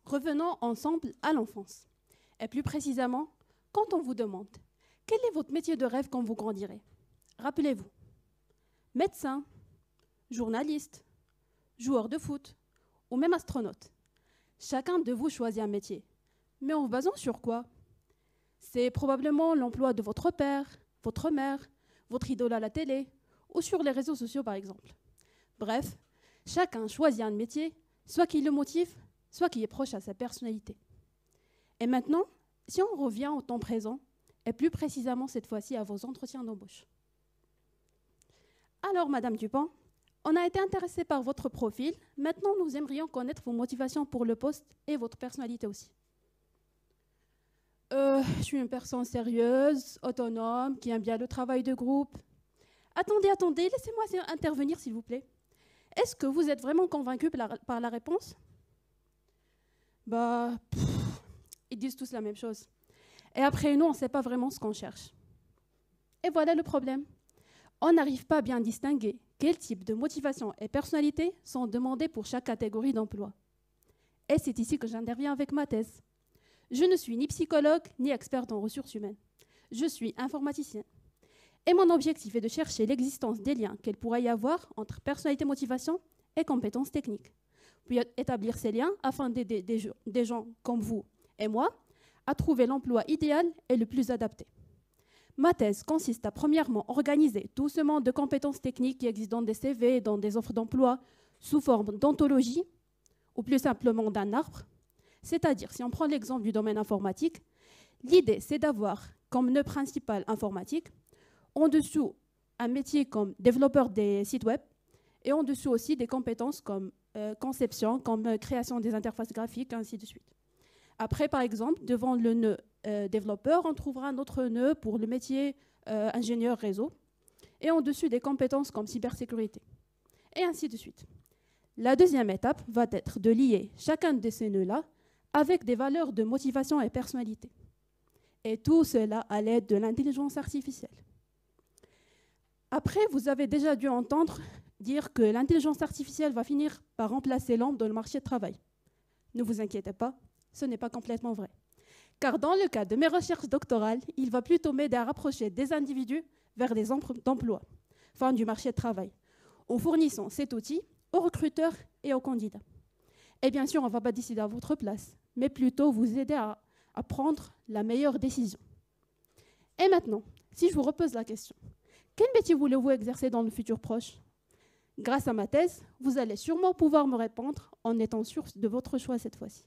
Revenons ensemble à l'enfance. Et plus précisément, quand on vous demande quel est votre métier de rêve quand vous grandirez, rappelez-vous, médecin, journaliste, joueur de foot ou même astronaute. Chacun de vous choisit un métier. Mais en vous basant sur quoi? C'est probablement l'emploi de votre père, votre mère, votre idole à la télé ou sur les réseaux sociaux par exemple. Bref, chacun choisit un métier, soit qui le motive, soit qui est proche à sa personnalité. Et maintenant, si on revient au temps présent, et plus précisément cette fois-ci à vos entretiens d'embauche. Alors, Madame Dupont, on a été intéressé par votre profil. Maintenant, nous aimerions connaître vos motivations pour le poste et votre personnalité aussi. Je suis une personne sérieuse, autonome, qui aime bien le travail de groupe. Attendez, laissez-moi intervenir s'il vous plaît. Est-ce que vous êtes vraiment convaincu par la réponse? Ils disent tous la même chose. Et après, nous, on ne sait pas vraiment ce qu'on cherche. Et voilà le problème. On n'arrive pas à bien distinguer quel type de motivation et personnalité sont demandés pour chaque catégorie d'emploi. Et c'est ici que j'interviens avec ma thèse. Je ne suis ni psychologue ni experte en ressources humaines. Je suis informaticienne. Et mon objectif est de chercher l'existence des liens qu'il pourrait y avoir entre personnalité, motivation et compétences techniques. Puis établir ces liens afin d'aider des gens comme vous et moi à trouver l'emploi idéal et le plus adapté. Ma thèse consiste à premièrement organiser tout ce monde de compétences techniques qui existent dans des CV, dans des offres d'emploi, sous forme d'anthologie, ou plus simplement d'un arbre. C'est-à-dire, si on prend l'exemple du domaine informatique, l'idée c'est d'avoir comme nœud principal informatique, en dessous un métier comme développeur des sites web, et en dessous aussi des compétences comme conception, comme création des interfaces graphiques, ainsi de suite. Après, par exemple, devant le nœud développeur, on trouvera un autre nœud pour le métier ingénieur réseau, et en dessus des compétences comme cybersécurité, et ainsi de suite. La deuxième étape va être de lier chacun de ces nœuds-là avec des valeurs de motivation et personnalité. Et tout cela à l'aide de l'intelligence artificielle. Après, vous avez déjà dû entendre dire que l'intelligence artificielle va finir par remplacer l'homme dans le marché du travail. Ne vous inquiétez pas, ce n'est pas complètement vrai. Car dans le cas de mes recherches doctorales, il va plutôt m'aider à rapprocher des individus vers des offres d'emploi, enfin du marché du travail, en fournissant cet outil aux recruteurs et aux candidats. Et bien sûr, on ne va pas décider à votre place, mais plutôt vous aider à prendre la meilleure décision. Et maintenant, si je vous repose la question, quel métier voulez-vous exercer dans le futur proche? Grâce à ma thèse, vous allez sûrement pouvoir me répondre en étant sûr de votre choix cette fois-ci.